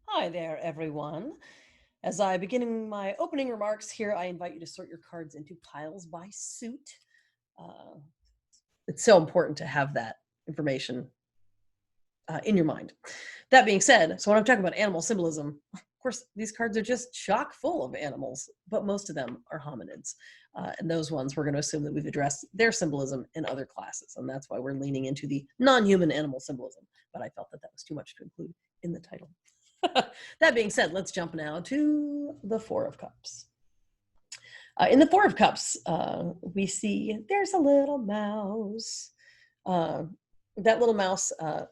Hi there, everyone. As I begin my opening remarks here, I invite you to sort your cards into piles by suit. Uh, it's so important to have that information in your mind. That being said, so when I'm talking about animal symbolism, of course, these cards are just chock full of animals, but most of them are hominids. And those ones, we're going to assume that we've addressed their symbolism in other classes. And that's why we're leaning into the non-human animal symbolism. But I felt that that was too much to include in the title. That being said, let's jump now to the Four of Cups. In the Four of Cups, we see there's a little mouse. Uh, that little mouse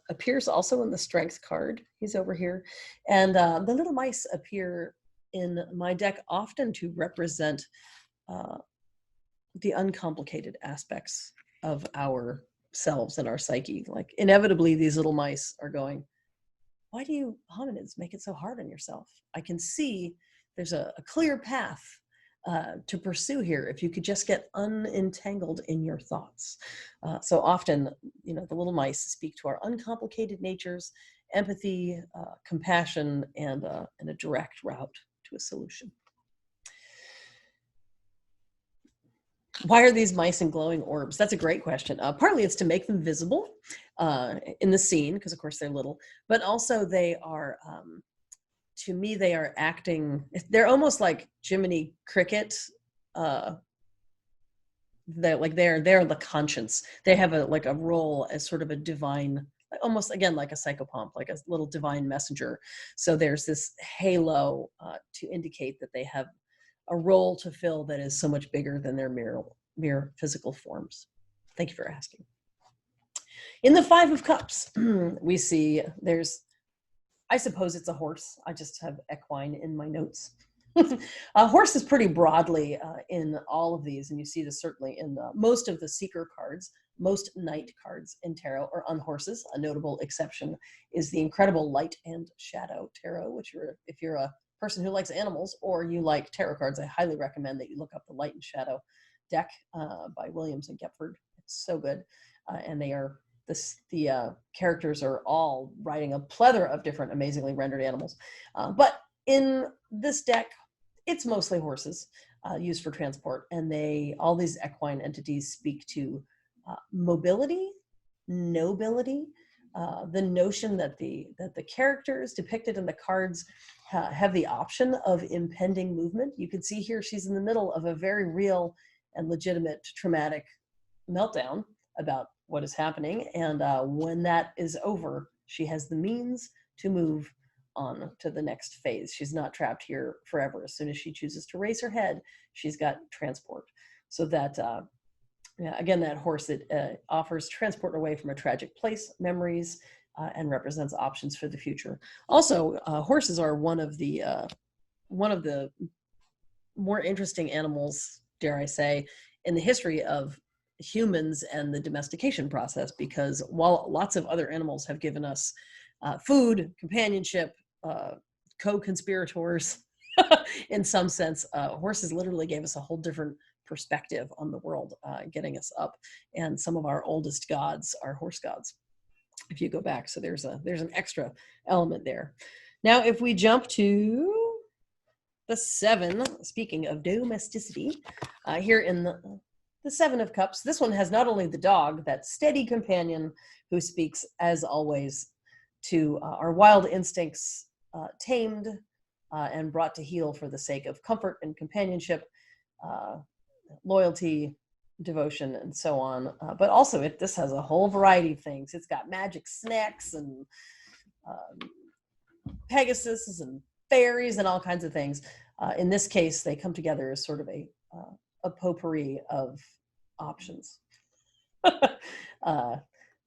appears also in the Strength card. He's over here. And the little mice appear in my deck often to represent the uncomplicated aspects of ourselves and our psyche. Like, inevitably, these little mice are going, why do you hominids make it so hard on yourself? I can see there's a clear path to pursue here if you could just get unentangled in your thoughts. So often, the little mice speak to our uncomplicated natures, empathy, compassion, and a direct route to a solution. Why are these mice in glowing orbs? That's a great question. Partly it's to make them visible in the scene, because of course they're little, but also they are, to me, they are acting, they're almost like Jiminy Cricket. They're the conscience. They have a role as sort of a divine, almost again like a psychopomp, like a little divine messenger. So there's this halo to indicate that they have a role to fill that is so much bigger than their mere physical forms. Thank you for asking. In the Five of Cups, we see I suppose it's a horse. I just have equine in my notes. A horse is pretty broadly in all of these, and you see this certainly in most of the Seeker cards. Most Knight cards in tarot are on horses. A notable exception is the incredible Light and Shadow Tarot, which if you're a person who likes animals or you like tarot cards, I highly recommend that you look up the Light and Shadow deck by Williams and Gepford. It's so good. And they are, the characters are all riding a plethora of different amazingly rendered animals. But in this deck, it's mostly horses used for transport. And all these equine entities speak to mobility, nobility, the notion that the characters depicted in the cards have the option of impending movement. You can see here she's in the middle of a very real and legitimate traumatic meltdown about what is happening. And when that is over, she has the means to move on to the next phase. She's not trapped here forever. As soon as she chooses to raise her head, she's got transport. So that again, that horse, it offers transport away from a tragic place, memories, and represents options for the future. Also, horses are one of the more interesting animals, dare I say, in the history of humans and the domestication process, because while lots of other animals have given us food, companionship, co-conspirators, in some sense, horses literally gave us a whole different perspective on the world, getting us up. And some of our oldest gods are horse gods, if you go back. So there's an extra element there. Now, if we jump to the Seven, speaking of domesticity, here in the Seven of Cups, this one has not only the dog, that steady companion who speaks, as always, to our wild instincts, tamed and brought to heel for the sake of comfort and companionship, loyalty, devotion, and so on. But also, this has a whole variety of things. It's got magic snacks and Pegasus and fairies and all kinds of things. In this case, they come together as sort of a potpourri of options.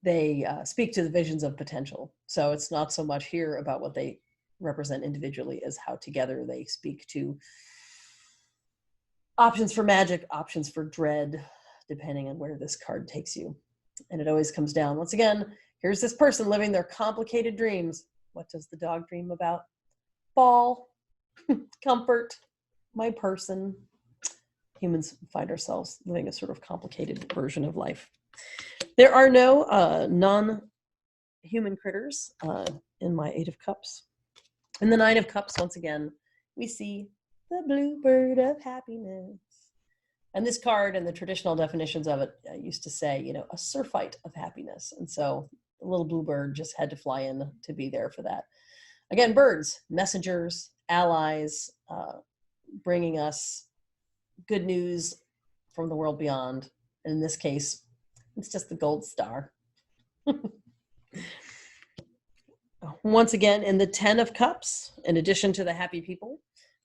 They speak to the visions of potential. So it's not so much here about what they represent individually as how together they speak to options for magic, options for dread, depending on where this card takes you. And it always comes down, once again, here's this person living their complicated dreams. What does the dog dream about? Ball, comfort, my person. Humans find ourselves living a sort of complicated version of life. There are no non-human critters in my Eight of Cups. In the Nine of Cups, once again, we see the bluebird of happiness. And this card and the traditional definitions of it used to say, you know, a surfeit of happiness. And so the little bluebird just had to fly in to be there for that. Again, birds, messengers, allies, bringing us good news from the world beyond. And in this case, it's just the gold star. Once again, in the 10 of Cups, in addition to the happy people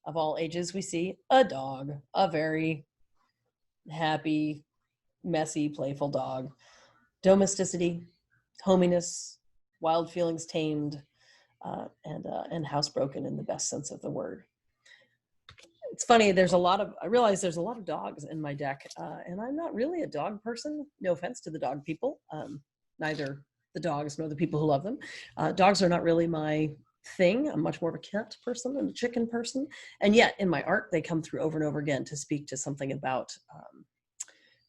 of all ages, we see a dog, a very happy, messy, playful dog. Domesticity, hominess, wild feelings tamed, and housebroken in the best sense of the word. It's funny, I realize there's a lot of dogs in my deck, and I'm not really a dog person. No offense to the dog people, neither the dogs nor the people who love them. Dogs are not really my thing. I'm much more of a cat person and a chicken person. And yet in my art, they come through over and over again to speak to something about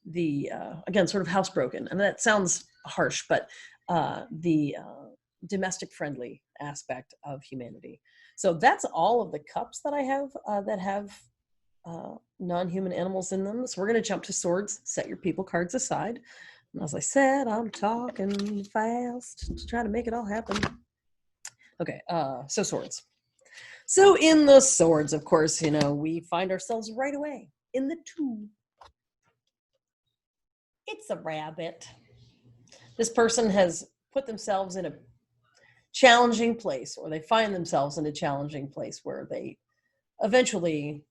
again, sort of housebroken. And that sounds harsh, but the domestic friendly aspect of humanity. So that's all of the cups that I have that have non-human animals in them. So we're going to jump to swords. Set your people cards aside. And as I said, I'm talking fast to try to make it all happen. Okay, so swords. So in the swords, of course, you know, we find ourselves right away in the 2. It's a rabbit. This person has put themselves in a challenging place, or they find themselves in a challenging place where they eventually,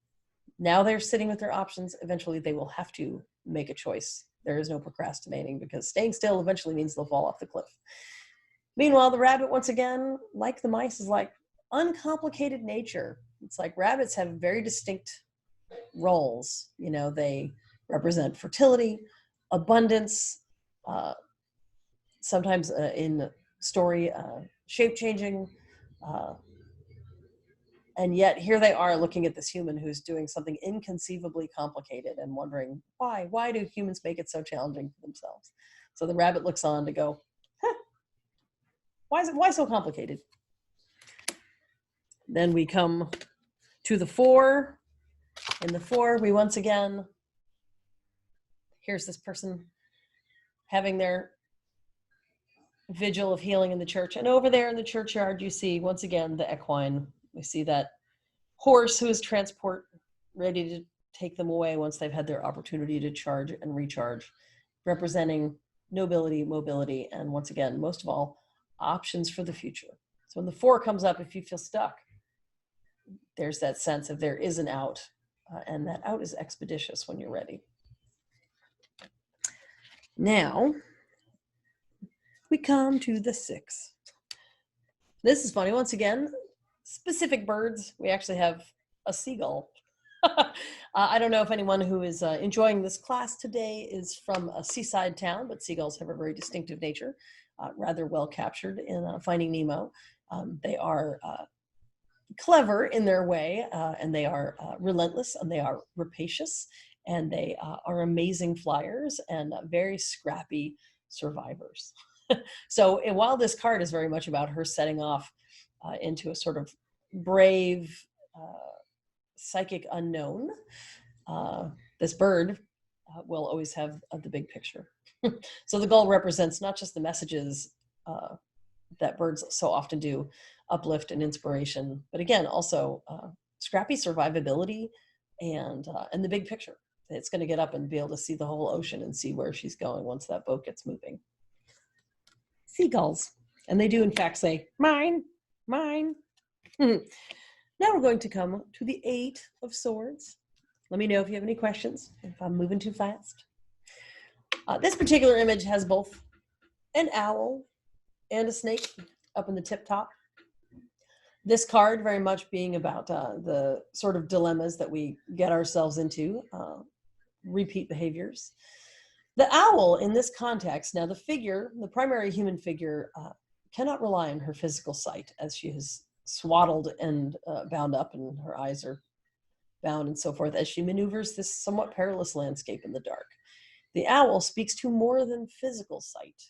now they're sitting with their options, eventually they will have to make a choice. There is no procrastinating, because staying still eventually means they'll fall off the cliff. Meanwhile, the rabbit, once again, like the mice, is like uncomplicated nature. It's like rabbits have very distinct roles. You know, they represent fertility, abundance, sometimes in story, shape-changing, and yet here they are looking at this human who's doing something inconceivably complicated and wondering why do humans make it so challenging for themselves? So the rabbit looks on to go, why so complicated? Then we come to the 4. In the 4, we once again, here's this person having their vigil of healing in the church. And over there in the churchyard, you see, once again, the equine. We see that horse who is transport, ready to take them away once they've had their opportunity to charge and recharge, representing nobility, mobility, and once again, most of all, options for the future. So when the 4 comes up, if you feel stuck, there's that sense of there is an out, and that out is expeditious when you're ready. Now, we come to the 6. This is funny. Once again, specific birds. We actually have a seagull. I don't know if anyone who is enjoying this class today is from a seaside town, but seagulls have a very distinctive nature, rather well captured in Finding Nemo. They are clever in their way, and they are relentless, and they are rapacious, and they are amazing flyers and very scrappy survivors. So while this card is very much about her setting off into a sort of brave, psychic unknown, this bird will always have the big picture. So the gull represents not just the messages that birds so often do, uplift and inspiration, but again, also scrappy survivability and the big picture. It's going to get up and be able to see the whole ocean and see where she's going once that boat gets moving. Seagulls. And they do, in fact, say, mine, mine. Now we're going to come to the 8 of Swords. Let me know if you have any questions, if I'm moving too fast. This particular image has both an owl and a snake up in the tip top. This card very much being about the sort of dilemmas that we get ourselves into, repeat behaviors. The owl in this context, now the primary human figure cannot rely on her physical sight, as she is swaddled and bound up and her eyes are bound and so forth as she maneuvers this somewhat perilous landscape in the dark. The owl speaks to more than physical sight.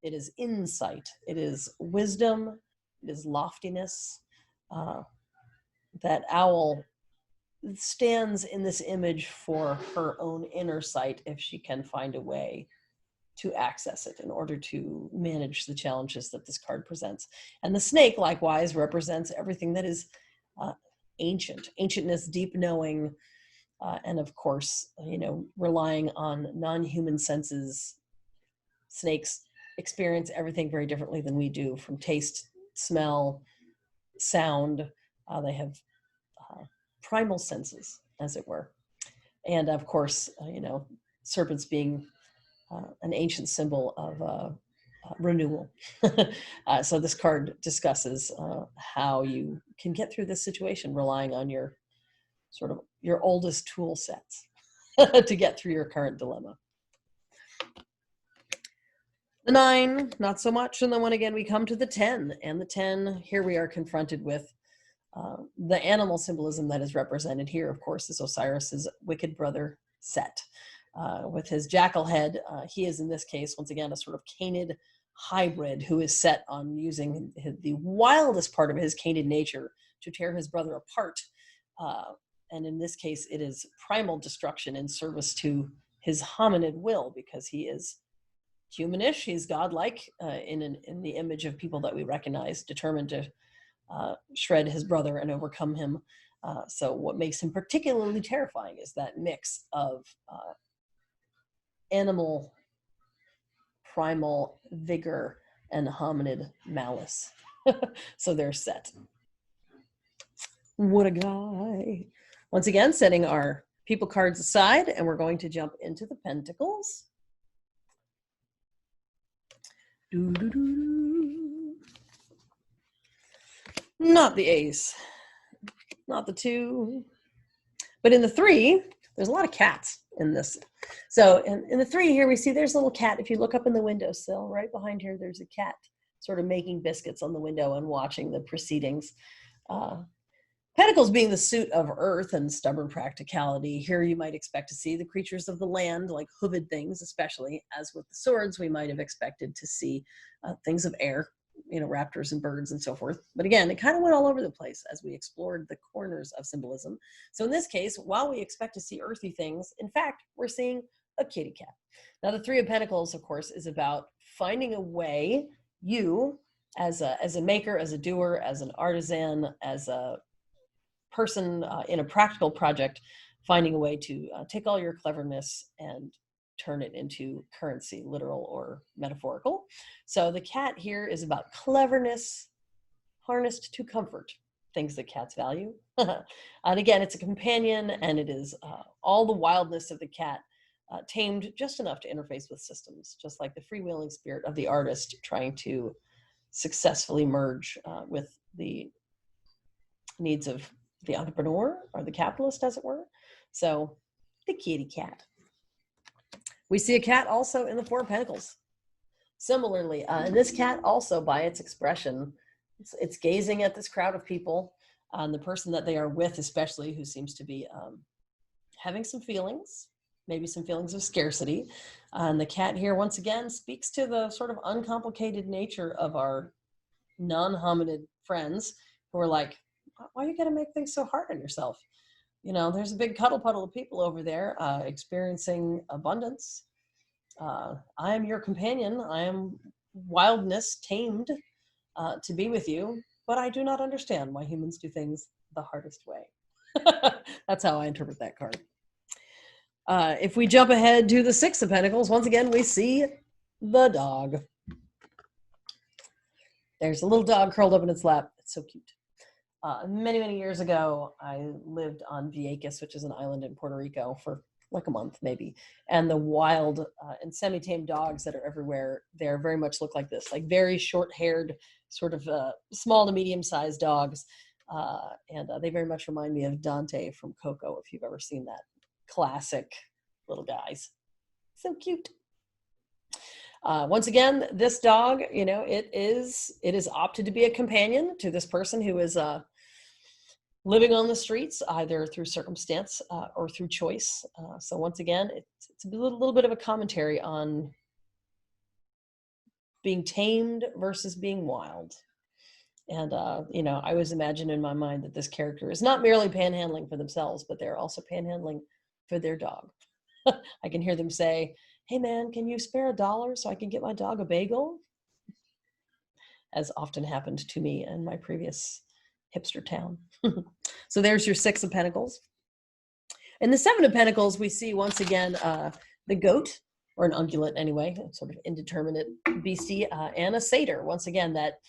It is insight, it is wisdom, it is loftiness, that owl stands in this image for her own inner sight if she can find a way to access it in order to manage the challenges that this card presents. And the snake, likewise, represents everything that is ancient, ancientness, deep knowing, and of course, relying on non-human senses. Snakes experience everything very differently than we do, from taste, smell, sound. They have primal senses, as it were. And of course, serpents being an ancient symbol of renewal. So this card discusses how you can get through this situation, relying on your oldest tool sets to get through your current dilemma. The 9, not so much. And then when again we come to the 10, and the 10, here we are confronted with the animal symbolism that is represented here, of course, is Osiris's wicked brother Set. With his jackal head, he is in this case, once again, a sort of canid hybrid who is set on using the wildest part of his canid nature to tear his brother apart. And in this case, it is primal destruction in service to his hominid will, because he is humanish, he's godlike in the image of people that we recognize, determined to shred his brother and overcome him. So what makes him particularly terrifying is that mix of animal primal vigor and hominid malice. So they're Set. What a guy. Once again, setting our people cards aside, and we're going to jump into the pentacles. Not the ace, not the 2, but in the 3, there's a lot of cats in this. So in the 3 here, we see there's a little cat. If you look up in the windowsill, right behind here, there's a cat sort of making biscuits on the window and watching the proceedings. Pentacles being the suit of earth and stubborn practicality, here you might expect to see the creatures of the land, like hooved things, especially. As with the swords, we might have expected to see things of air, raptors and birds and so forth. But again, it kind of went all over the place as we explored the corners of symbolism. So in this case, while we expect to see earthy things, in fact, we're seeing a kitty cat. Now, the 3 of Pentacles, of course, is about finding a way, you, as a maker, as a doer, as an artisan, as a person in a practical project, finding a way to take all your cleverness and turn it into currency, literal or metaphorical. So the cat here is about cleverness harnessed to comfort, things that cats value. And again, it's a companion, and it is all the wildness of the cat tamed just enough to interface with systems, just like the freewheeling spirit of the artist trying to successfully merge with the needs of the entrepreneur or the capitalist, as it were. So the kitty cat. We see a cat also in the 4 of Pentacles. Similarly, and this cat also, by its expression, it's gazing at this crowd of people, the person that they are with especially, who seems to be having some feelings, maybe some feelings of scarcity. And the cat here, once again, speaks to the sort of uncomplicated nature of our non-hominid friends who are like, why are you going to make things so hard on yourself? There's a big cuddle puddle of people over there experiencing abundance. I am your companion. I am wildness tamed to be with you, but I do not understand why humans do things the hardest way. That's how I interpret that card. If we jump ahead to the 6 of Pentacles, once again, we see the dog. There's a little dog curled up in its lap. It's so cute. Many, many years ago, I lived on Vieques, which is an island in Puerto Rico, for like a month maybe. And the wild and semi-tame dogs that are everywhere there very much look like this, like very short-haired, sort of small to medium-sized dogs. And they very much remind me of Dante from Coco, if you've ever seen that. Classic little guys. So cute. Once again, this dog, it is opted to be a companion to this person who is living on the streets, either through circumstance or through choice. So once again, it's a little bit of a commentary on being tamed versus being wild. And, you know, I always imagine in my mind that this character is not merely panhandling for themselves, but they're also panhandling for their dog. I can hear them say, "Hey man, can you spare $1 so I can get my dog a bagel?" As often happened to me in my previous hipster town. So there's your 6 of Pentacles. In the 7 of Pentacles, we see once again the goat, or an ungulate anyway, sort of indeterminate beastie, and a satyr. Once again, that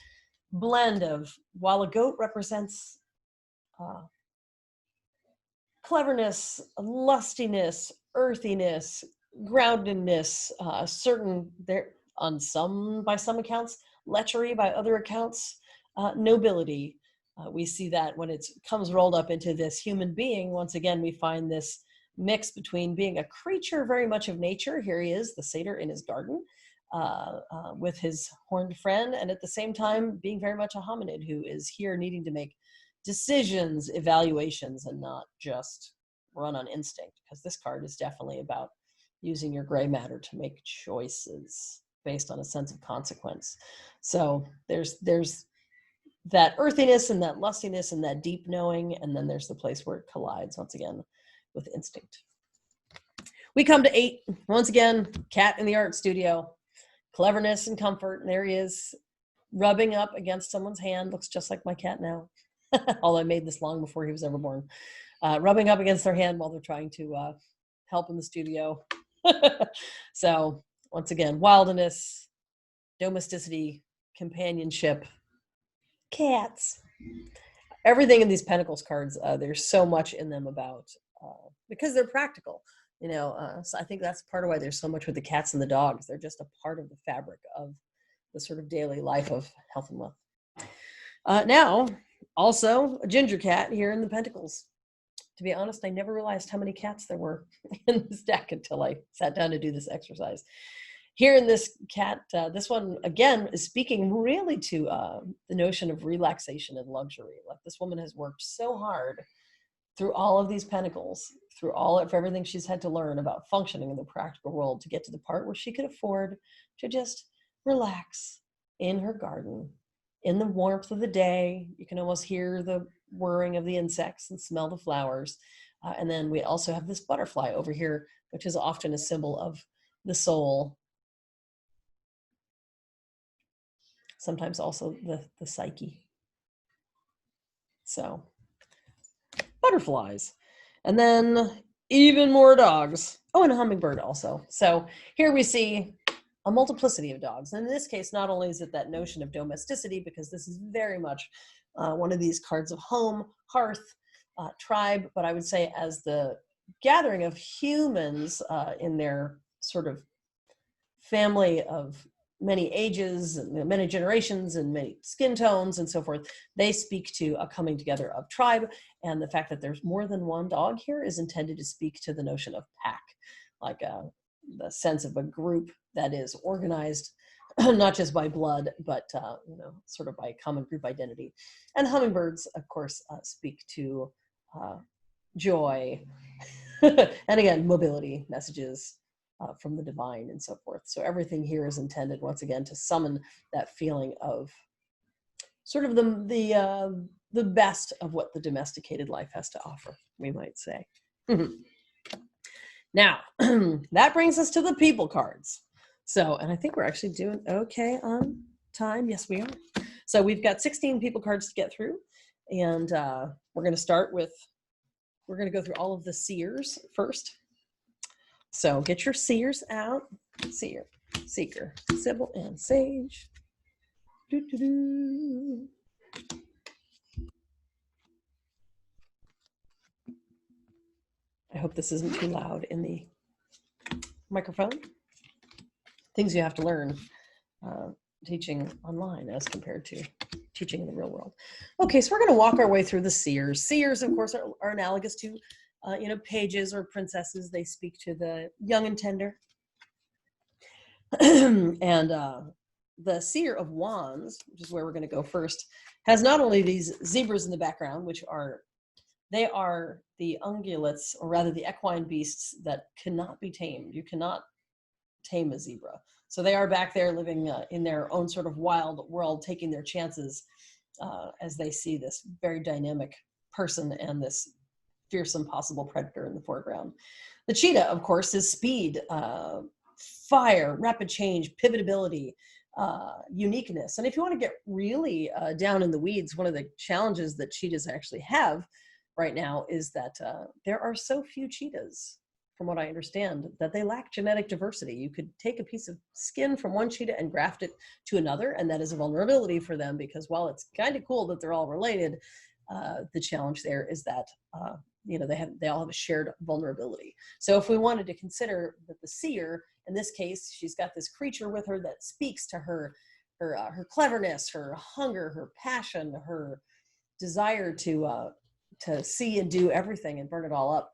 blend of, while a goat represents cleverness, lustiness, earthiness, groundedness, certain there on some, by some accounts, lechery, by other accounts, nobility. We see that when it comes rolled up into this human being. Once again, we find this mix between being a creature very much of nature. Here he is, the satyr in his garden, with his horned friend, and at the same time being very much a hominid who is here needing to make decisions, evaluations, and not just run on instinct, because this card is definitely about using your gray matter to make choices based on a sense of consequence. So there's that earthiness and that lustiness and that deep knowing, and then there's the place where it collides once again with instinct. We come to 8, once again, cat in the art studio, cleverness and comfort, and there he is, rubbing up against someone's hand. Looks just like my cat now. Although I made this long before he was ever born. Rubbing up against their hand while they're trying to help in the studio. So once again, wildness, domesticity, companionship, cats. Everything in these Pentacles cards, there's so much in them about, because they're practical. You know, so I think that's part of why there's so much with the cats and the dogs. They're just a part of the fabric of the sort of daily life of health and wealth. Now, also a ginger cat here in the Pentacles. To be honest, I never realized how many cats there were in this deck until I sat down to do this exercise. Here in this cat, this one, again, is speaking really to the notion of relaxation and luxury. Like, this woman has worked so hard through all of these Pentacles, through all of everything she's had to learn about functioning in the practical world, to get to the part where she could afford to just relax in her garden, in the warmth of the day. You can almost hear the whirring of the insects and smell the flowers. And then we also have this butterfly over here, which is often a symbol of the soul. Sometimes also the psyche. So, butterflies. And then even more dogs. Oh, and a hummingbird also. So here we see a multiplicity of dogs. And in this case, not only is it that notion of domesticity, because this is very much one of these cards of home, hearth, tribe, but I would say as the gathering of humans in their sort of family of many ages and many generations and many skin tones and so forth, they speak to a coming together of tribe. And the fact that there's more than one dog here is intended to speak to the notion of pack, like the sense of a group that is organized not just by blood, but you know, sort of by common group identity. And hummingbirds, of course, speak to joy, and again, mobility, messages from the divine and so forth. So everything here is intended, once again, to summon that feeling of sort of the best of what the domesticated life has to offer, we might say. Now, that brings us to the people cards. So, and I think we're actually doing okay on time. Yes, we are. So we've got 16 people cards to get through. And we're going to start with, we're going to go through all of the seers first. So get your seers out. Seer, seeker, Sybil, and sage. Doo-doo-doo. I hope this isn't too loud in the microphone. Things you have to learn teaching online as compared to teaching in the real world. Okay, so we're going to walk our way through the seers. Seers, of course, are analogous to you know, pages or princesses. They speak to the young and tender. And the seer of wands, which is where we're going to go first, has not only these zebras in the background, which are, they are the ungulates, or rather the equine beasts that cannot be tamed. You cannot tame a zebra. So they are back there living in their own sort of wild world, taking their chances as they see this very dynamic person and this fearsome possible predator in the foreground. The cheetah, of course, is speed, fire, rapid change, pivotability, uniqueness. And if you want to get really down in the weeds, one of the challenges that cheetahs actually have right now is that there are so few cheetahs, from what I understand, that they lack genetic diversity. You could take a piece of skin from one cheetah and graft it to another, and that is a vulnerability for them, because while it's kind of cool that they're all related, the challenge there is that they all have a shared vulnerability. So if we wanted to consider that the seer, in this case, she's got this creature with her that speaks to her cleverness, her hunger, her passion, her desire to see and do everything and burn it all up.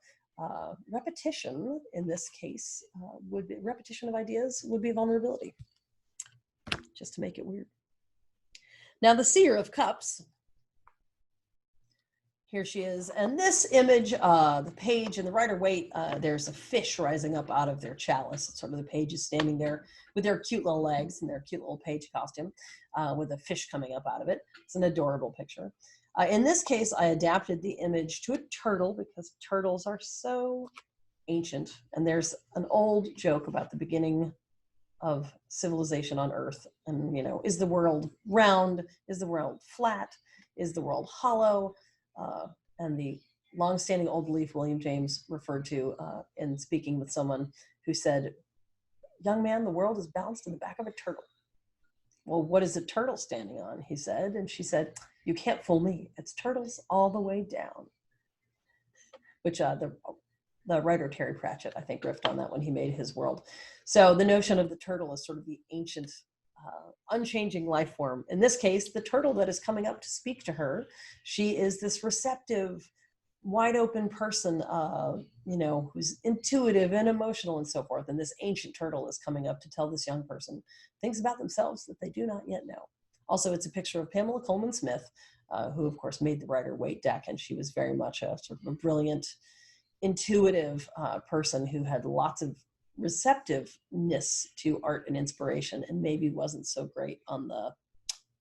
Repetition, in this case, would be repetition of ideas would be vulnerability, just to make it weird. Now, the Seer of Cups, here she is, and this image, the page and the Rider-Waite, there's a fish rising up out of their chalice. Sort of the page is standing there with their cute little legs and their cute little page costume, with a fish coming up out of it. It's an adorable picture. In this case, I adapted the image to a turtle because turtles are so ancient. And there's an old joke about the beginning of civilization on Earth. And, is the world round? Is the world flat? Is the world hollow? And the longstanding old belief William James referred to in speaking with someone who said, "Young man, the world is balanced in the back of a turtle." "Well, what is a turtle standing on?" he said. And she said, "You can't fool me. It's turtles all the way down." Which the writer Terry Pratchett, I think, riffed on that when he made his world. So the notion of the turtle is sort of the ancient, unchanging life form. In this case, the turtle that is coming up to speak to her, she is this receptive, wide open person, who's intuitive and emotional and so forth. And this ancient turtle is coming up to tell this young person things about themselves that they do not yet know. Also, it's a picture of Pamela Coleman Smith, who of course made the Rider-Waite deck, and she was very much a sort of a brilliant, intuitive person who had lots of receptiveness to art and inspiration, and maybe wasn't so great on the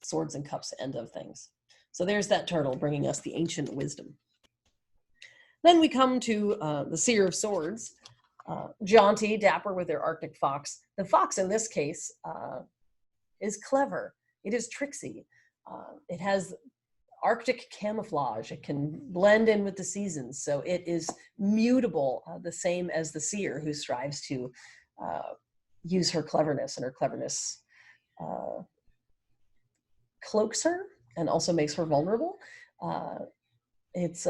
swords and cups end of things. So there's that turtle bringing us the ancient wisdom. Then we come to the Seer of Swords, jaunty, dapper with their Arctic fox. The fox in this case is clever. It is tricksy. It has Arctic camouflage. It can blend in with the seasons. So it is mutable, the same as the seer, who strives to use her cleverness, and her cleverness cloaks her and also makes her vulnerable. It's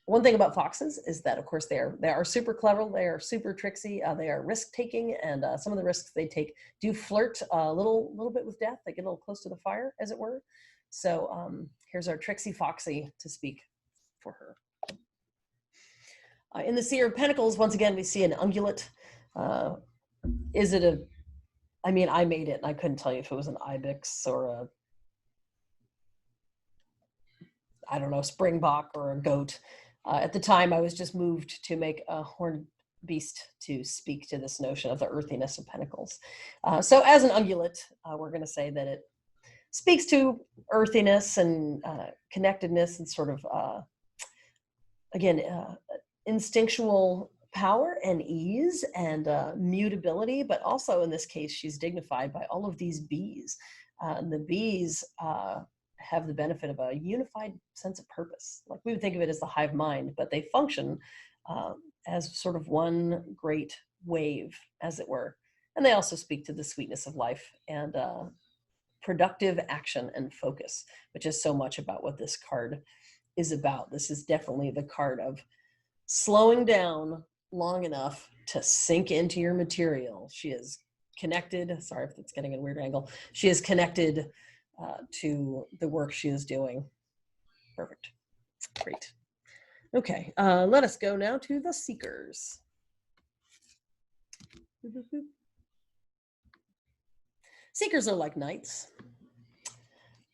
one thing about foxes is that, of course, they are super clever. They are super tricksy. They are risk-taking, and some of the risks they take do flirt a little bit with death. They get a little close to the fire, as it were. So here's our tricksy foxy to speak for her. In the Seer of Pentacles, once again, we see an ungulate. Is it I made it, and I couldn't tell you if it was an ibex or a springbok or a goat. At the time, I was just moved to make a horned beast to speak to this notion of the earthiness of pentacles. So as an ungulate, we're going to say that it speaks to earthiness and connectedness and sort of, instinctual power and ease and mutability, but also in this case, she's dignified by all of these bees. The bees have the benefit of a unified sense of purpose. Like, we would think of it as the hive mind, but they function as sort of one great wave, as it were. And they also speak to the sweetness of life and productive action and focus, which is so much about what this card is about. This is definitely the card of slowing down long enough to sink into your material. She is connected. Sorry if it's getting a weird angle. She is connected to the work she is doing. Perfect. Great. Okay, let us go now to the Seekers. Seekers are like knights.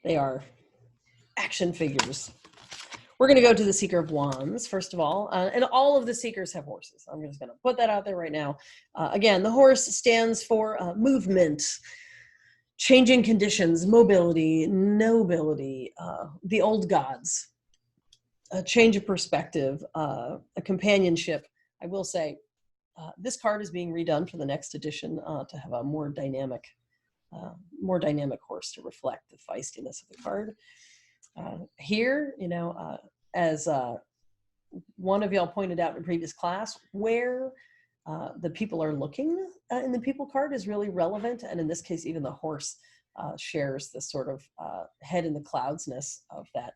They are action figures. We're going to go to the Seeker of Wands, first of all. And all of the Seekers have horses. I'm just going to put that out there right now. Again, the horse stands for movement, changing conditions, mobility, nobility, the old gods, a change of perspective, a companionship. I will say this card is being redone for the next edition to have a more dynamic horse to reflect the feistiness of the card. Here, as one of y'all pointed out in a previous class, where the people are looking in the people card is really relevant. And in this case, even the horse shares the sort of head in the cloudsness of that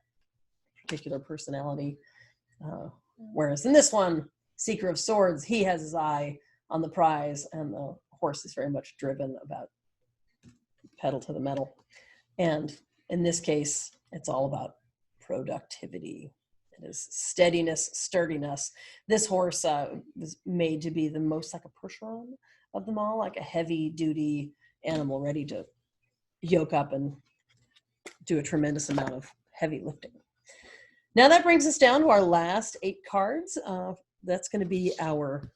particular personality. Whereas in this one, Seeker of Swords, he has his eye on the prize, and the horse is very much driven about pedal to the metal. And in this case, it's all about productivity. It is steadiness, sturdiness. This horse was made to be the most like a Percheron of them all, like a heavy-duty animal ready to yoke up and do a tremendous amount of heavy lifting. Now that brings us down to our last 8 cards. That's going to be our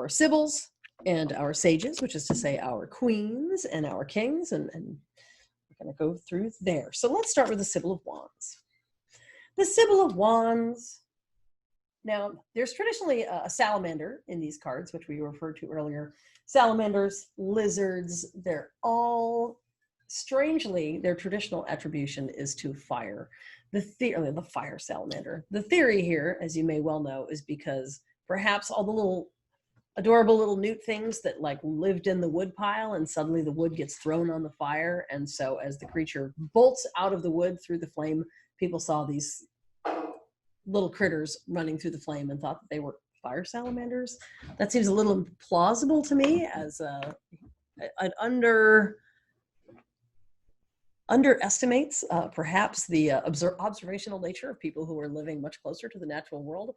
Sibyls and our Sages, which is to say our Queens and our Kings, and we're going to go through there. So let's start with the Sibyl of Wands. The Sibyl of Wands. Now, there's traditionally a salamander in these cards, which we referred to earlier. Salamanders, lizards, they're all, strangely, their traditional attribution is to fire. The fire salamander. The theory here, as you may well know, is because perhaps all the little adorable little newt things that like lived in the wood pile, and suddenly the wood gets thrown on the fire. And so as the creature bolts out of the wood through the flame, people saw these little critters running through the flame and thought that they were fire salamanders. That seems a little implausible to me, as an underestimates perhaps the observational nature of people who are living much closer to the natural world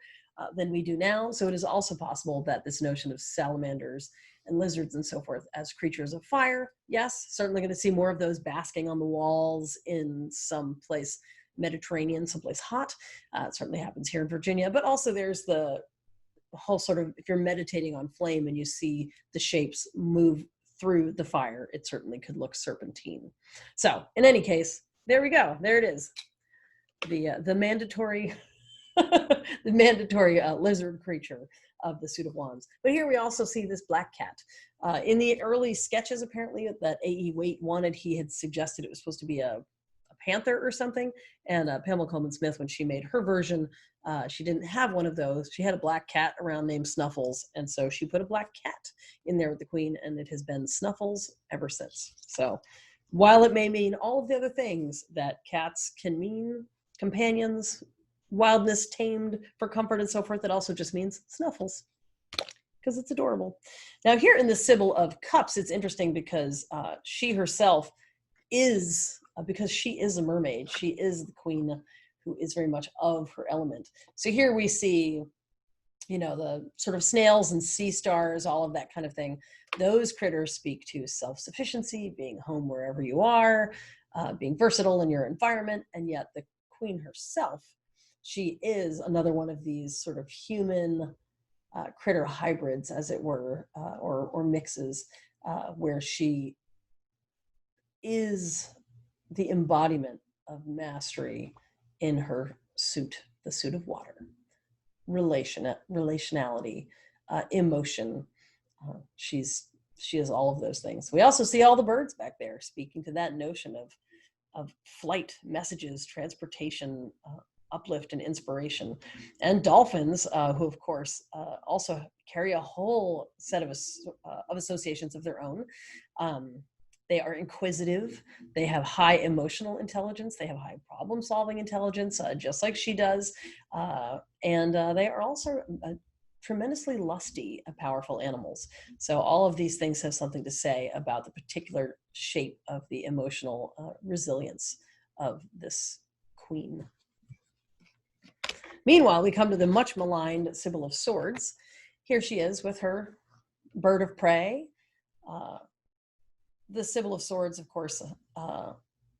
than we do now. So it is also possible that this notion of salamanders and lizards and so forth as creatures of fire, yes, certainly going to see more of those basking on the walls in some place Mediterranean, someplace hot. It certainly happens here in Virginia, but also there's the whole sort of, if you're meditating on flame and you see the shapes move through the fire, it certainly could look serpentine. So in any case, there we go. There it is. The mandatory the mandatory lizard creature of the suit of wands. But here we also see this black cat. In the early sketches, apparently, that A.E. Waite wanted, he had suggested it was supposed to be a panther or something. And Pamela Coleman Smith, when she made her version, she didn't have one of those. She had a black cat around named Snuffles. And so she put a black cat in there with the queen, and it has been Snuffles ever since. So while it may mean all of the other things that cats can mean, companions, wildness tamed for comfort and so forth, it also just means Snuffles, because it's adorable. Now here in the Sibyl of Cups, it's interesting because she herself is, because she is a mermaid, she is the queen who is very much of her element. So here we see, the sort of snails and sea stars, all of that kind of thing. Those critters speak to self-sufficiency, being home wherever you are, being versatile in your environment, and yet the queen herself, she is another one of these sort of human critter hybrids, as it were, or mixes, where she is the embodiment of mastery in her suit, the suit of water. Relationality, emotion. She is all of those things. We also see all the birds back there speaking to that notion of flight, messages, transportation, uplift, and inspiration. And dolphins, who of course also carry a whole set of associations of their own. They are inquisitive. They have high emotional intelligence. They have high problem-solving intelligence, just like she does. And they are also tremendously lusty, powerful animals. So all of these things have something to say about the particular shape of the emotional resilience of this queen. Meanwhile, we come to the much maligned Sibyl of Swords. Here she is with her bird of prey. The Sibyl of Swords, of course,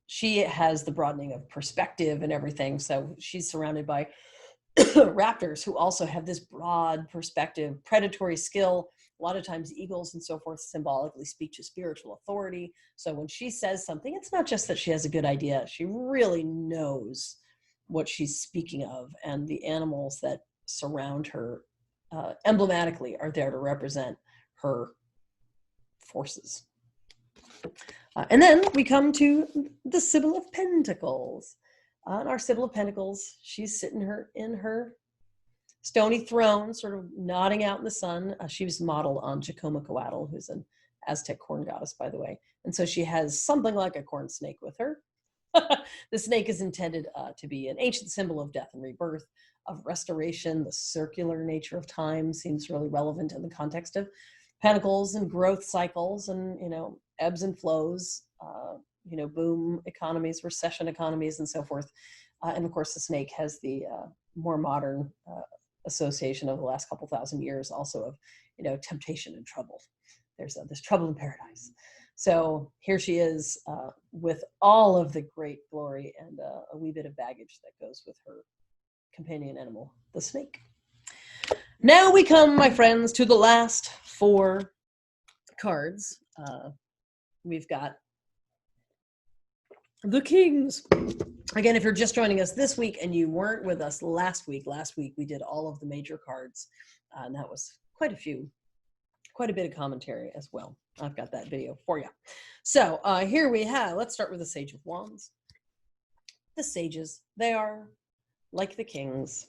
she has the broadening of perspective and everything. So she's surrounded by raptors who also have this broad perspective, predatory skill, A lot of times eagles and so forth symbolically speak to spiritual authority. So when she says something, it's not just that she has a good idea. She really knows what she's speaking of, and the animals that surround her emblematically are there to represent her forces. And then we come to the Sibyl of Pentacles. On our Sibyl of Pentacles, she's sitting in her stony throne, sort of nodding out in the sun. She was modeled on Jacomacatl, who's an Aztec corn goddess, by the way. And so she has something like a corn snake with her. The snake is intended to be an ancient symbol of death and rebirth, of restoration. The circular nature of time seems really relevant in the context of pentacles and growth cycles and, ebbs and flows, boom economies, recession economies, and so forth. And of course, the snake has the more modern association of the last couple thousand years also of, temptation and trouble. There's trouble in paradise. So here she is with all of the great glory and a wee bit of baggage that goes with her companion animal, the snake. Now we come, my friends, to the last 4 cards. We've got the Kings. Again, if you're just joining us this week and you weren't with us last week we did all of the major cards, and that was quite a bit of commentary as well. I've got that video for you. So here we have, let's start with the Sage of Wands. The sages, they are like the kings.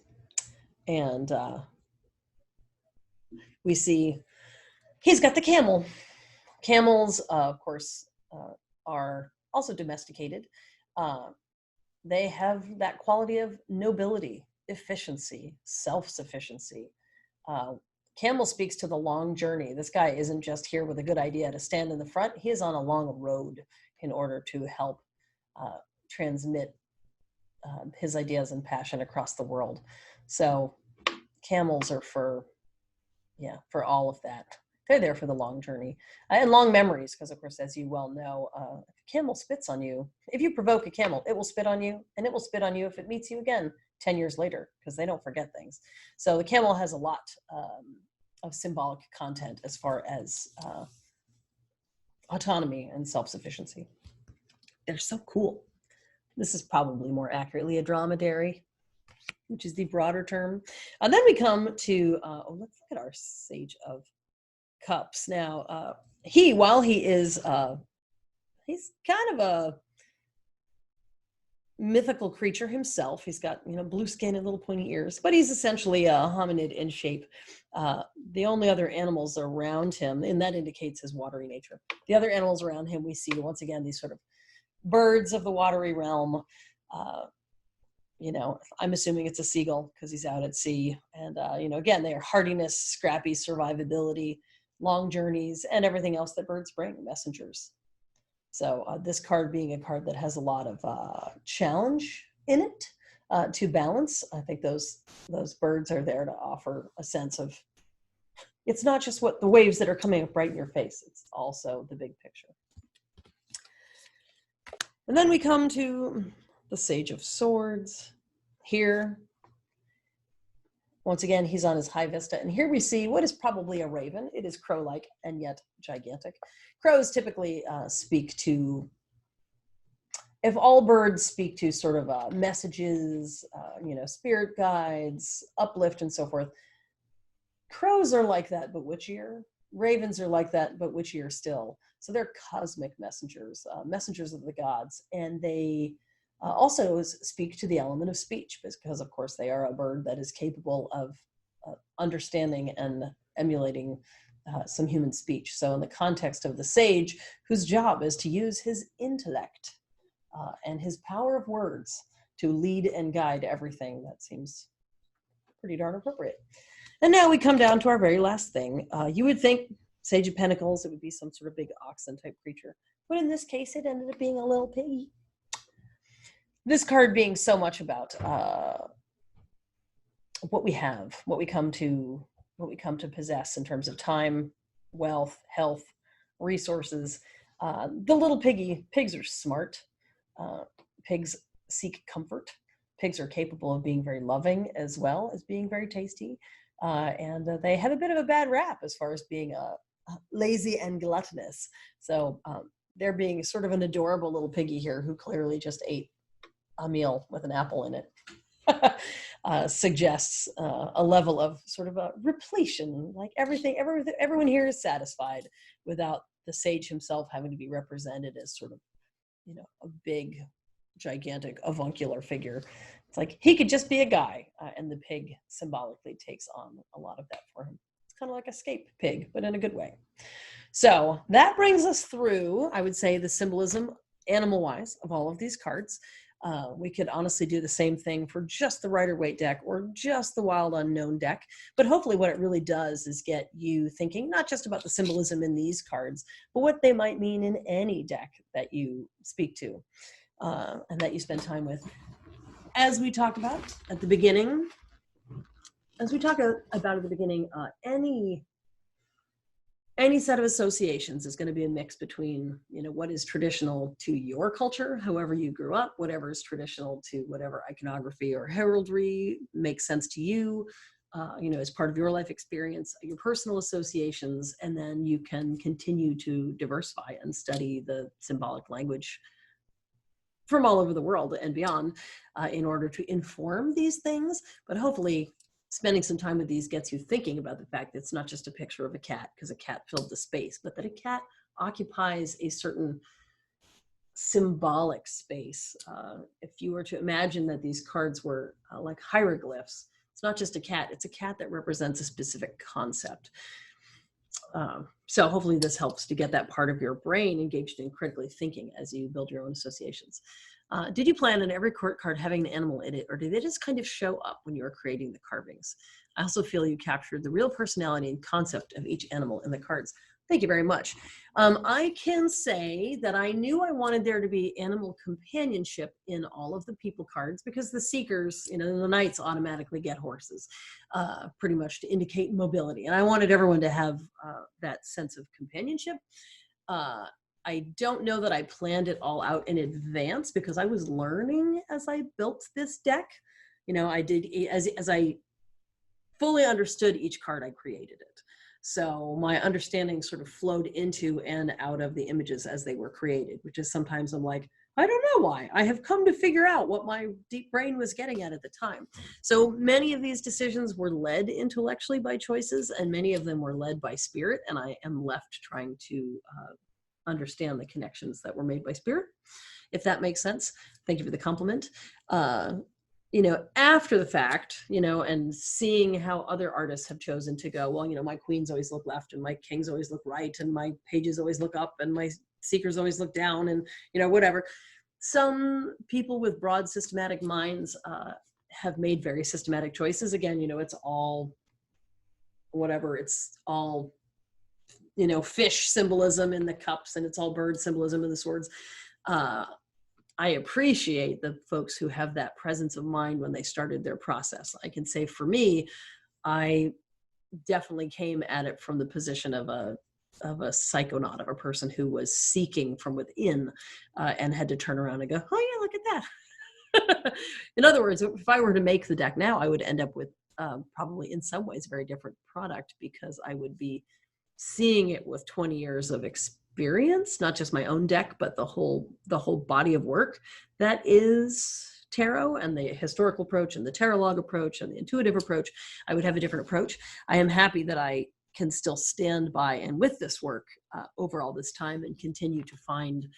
And we see he's got the camel. Camels, of course, are also domesticated. They have that quality of nobility, efficiency, self-sufficiency. Camel speaks to the long journey. This guy isn't just here with a good idea to stand in the front. He is on a long road in order to help transmit his ideas and passion across the world. So camels are for all of that. They're there for the long journey and long memories, because of course, as you well know, if a camel spits on you, if you provoke a camel, it will spit on you, and it will spit on you if it meets you again 10 years later, because they don't forget things. So the camel has a lot of symbolic content as far as autonomy and self-sufficiency. They're so cool. This is probably more accurately a dromedary, which is the broader term. And then we come to, let's look at our Sage of Cups. Now, while he is, he's kind of a mythical creature himself. He's got, blue skin and little pointy ears, but he's essentially a hominid in shape. The only other animals around him, and that indicates his watery nature. The other animals around him, we see, once again, these sort of birds of the watery realm. I'm assuming it's a seagull because he's out at sea. And, again, they are hardiness, scrappy survivability, long journeys, and everything else that birds bring, messengers. So this card being a card that has a lot of challenge in it to balance. I think those birds are there to offer a sense of, it's not just what the waves that are coming up right in your face, it's also the big picture. And then we come to the Sage of Swords. Here, once again, he's on his high vista. And here we see what is probably a raven. It is crow-like and yet gigantic. Crows typically speak to, if all birds speak to sort of messages, spirit guides, uplift, and so forth, crows are like that, but witchier. Ravens are like that, but witchier still. So they're cosmic messengers, messengers of the gods. And they also speak to the element of speech, because of course they are a bird that is capable of understanding and emulating some human speech. So in the context of the sage, whose job is to use his intellect and his power of words to lead and guide everything, that seems pretty darn appropriate. And now we come down to our very last thing. You would think Sage of Pentacles, it would be some sort of big oxen type creature, but in this case it ended up being a little piggy. This card being so much about what we have, what we come to possess in terms of time, wealth, health, resources. The little pigs are smart. Pigs seek comfort. pigs are capable of being very loving as well as being very tasty. And they have a bit of a bad rap as far as being lazy and gluttonous. So there being sort of an adorable little piggy here who clearly just ate a meal with an apple in it suggests a level of sort of a repletion, like everyone here is satisfied without the sage himself having to be represented as sort of, a big, gigantic, avuncular figure. It's like he could just be a guy, and the pig symbolically takes on a lot of that for him. It's kind of like a scape pig, but in a good way. So that brings us through, I would say, the symbolism, animal-wise, of all of these cards. We could honestly do the same thing for just the Rider-Waite deck or just the Wild Unknown deck. But hopefully what it really does is get you thinking not just about the symbolism in these cards, but what they might mean in any deck that you speak to and that you spend time with. As we talked about at the beginning, any set of associations is going to be a mix between, what is traditional to your culture, however you grew up, whatever is traditional to whatever iconography or heraldry makes sense to you, as part of your life experience, your personal associations, and then you can continue to diversify and study the symbolic language from all over the world and beyond in order to inform these things. But hopefully spending some time with these gets you thinking about the fact that it's not just a picture of a cat because a cat filled the space, but that a cat occupies a certain symbolic space. If you were to imagine that these cards were like hieroglyphs, it's not just a cat, it's a cat that represents a specific concept. So hopefully this helps to get that part of your brain engaged in critically thinking as you build your own associations. Did you plan on every court card having an animal in it, or did they just kind of show up when you were creating the carvings? I also feel you captured the real personality and concept of each animal in the cards. Thank you very much. I can say that I knew I wanted there to be animal companionship in all of the people cards because the seekers, the knights automatically get horses, pretty much to indicate mobility. And I wanted everyone to have that sense of companionship. I don't know that I planned it all out in advance because I was learning as I built this deck. I did, as I fully understood each card, I created it. So my understanding sort of flowed into and out of the images as they were created, which is sometimes I'm like, I don't know why. I have come to figure out what my deep brain was getting at the time. So many of these decisions were led intellectually by choices, and many of them were led by spirit, and I am left trying to understand the connections that were made by spirit, if that makes sense. Thank you for the compliment. After the fact, and seeing how other artists have chosen to go, well, my queens always look left and my kings always look right and my pages always look up and my seekers always look down and, whatever. Some people with broad systematic minds have made very systematic choices. Again, it's all whatever, it's all, fish symbolism in the cups and it's all bird symbolism in the swords. I appreciate the folks who have that presence of mind when they started their process. I can say for me, I definitely came at it from the position of a psychonaut, of a person who was seeking from within and had to turn around and go, oh yeah, look at that. In other words, if I were to make the deck now, I would end up with probably in some ways a very different product because I would be seeing it with 20 years of experience, not just my own deck, but the whole body of work that is tarot, and the historical approach and the tarot log approach and the intuitive approach. I would have a different approach. I am happy that I can still stand by and with this work over all this time and continue to find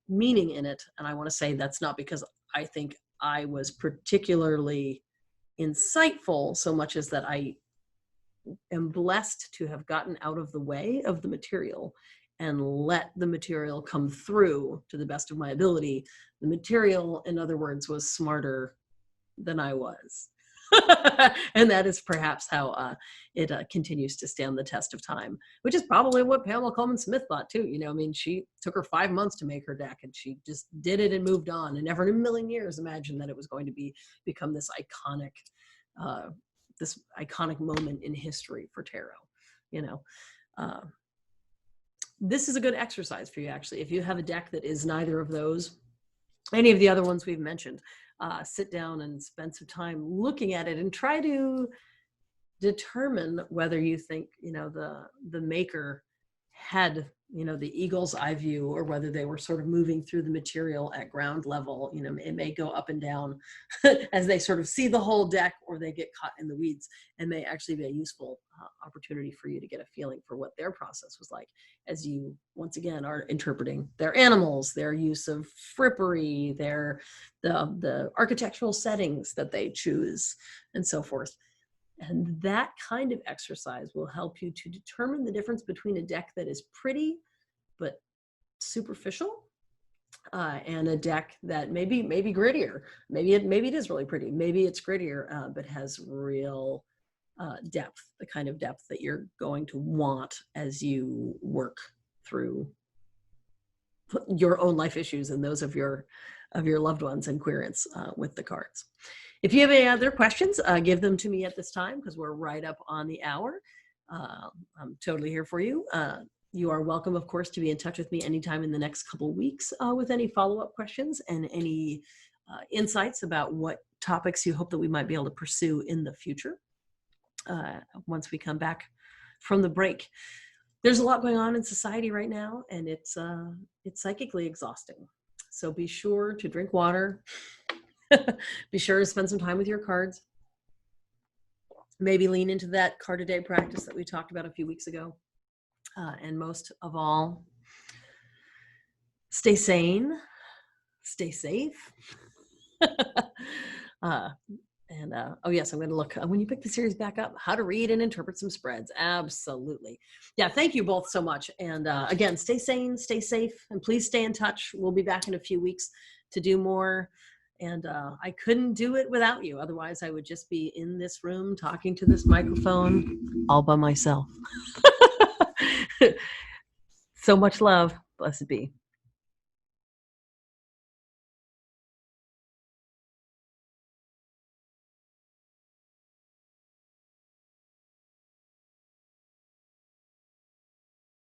meaning in it. And I want to say that's not because I think I was particularly insightful so much as that I am blessed to have gotten out of the way of the material and let the material come through to the best of my ability. The material, in other words, was smarter than I was. And that is perhaps how it continues to stand the test of time, which is probably what Pamela Coleman Smith thought too. She took her 5 months to make her deck and she just did it and moved on, and never in a million years imagined that it was going to become this iconic moment in history for tarot. This is a good exercise for you, actually. If you have a deck that is neither of those, any of the other ones we've mentioned, sit down and spend some time looking at it and try to determine whether you think, the maker had, the eagle's eye view, or whether they were sort of moving through the material at ground level. It may go up and down as they sort of see the whole deck, or they get caught in the weeds, and may actually be a useful opportunity for you to get a feeling for what their process was like, as you once again are interpreting their animals, their use of frippery, the architectural settings that they choose, and so forth. And that kind of exercise will help you to determine the difference between a deck that is pretty but superficial, and a deck that maybe grittier. Maybe it is really pretty. Maybe it's grittier, but has real depth, the kind of depth that you're going to want as you work through your own life issues and those of your loved ones and queerance with the cards. If you have any other questions, give them to me at this time, because we're right up on the hour. I'm totally here for you. You are welcome, of course, to be in touch with me anytime in the next couple of weeks with any follow-up questions and any insights about what topics you hope that we might be able to pursue in the future once we come back from the break. There's a lot going on in society right now, and it's psychically exhausting. So be sure to drink water. Be sure to spend some time with your cards. Maybe lean into that card a day practice that we talked about a few weeks ago. And most of all, stay sane, stay safe. Oh yes, I'm going to look when you pick the series back up, how to read and interpret some spreads. Absolutely. Yeah. Thank you both so much. And again, stay sane, stay safe, and please stay in touch. We'll be back in a few weeks to do more. And I couldn't do it without you. Otherwise, I would just be in this room talking to this microphone all by myself. So much love. Blessed be.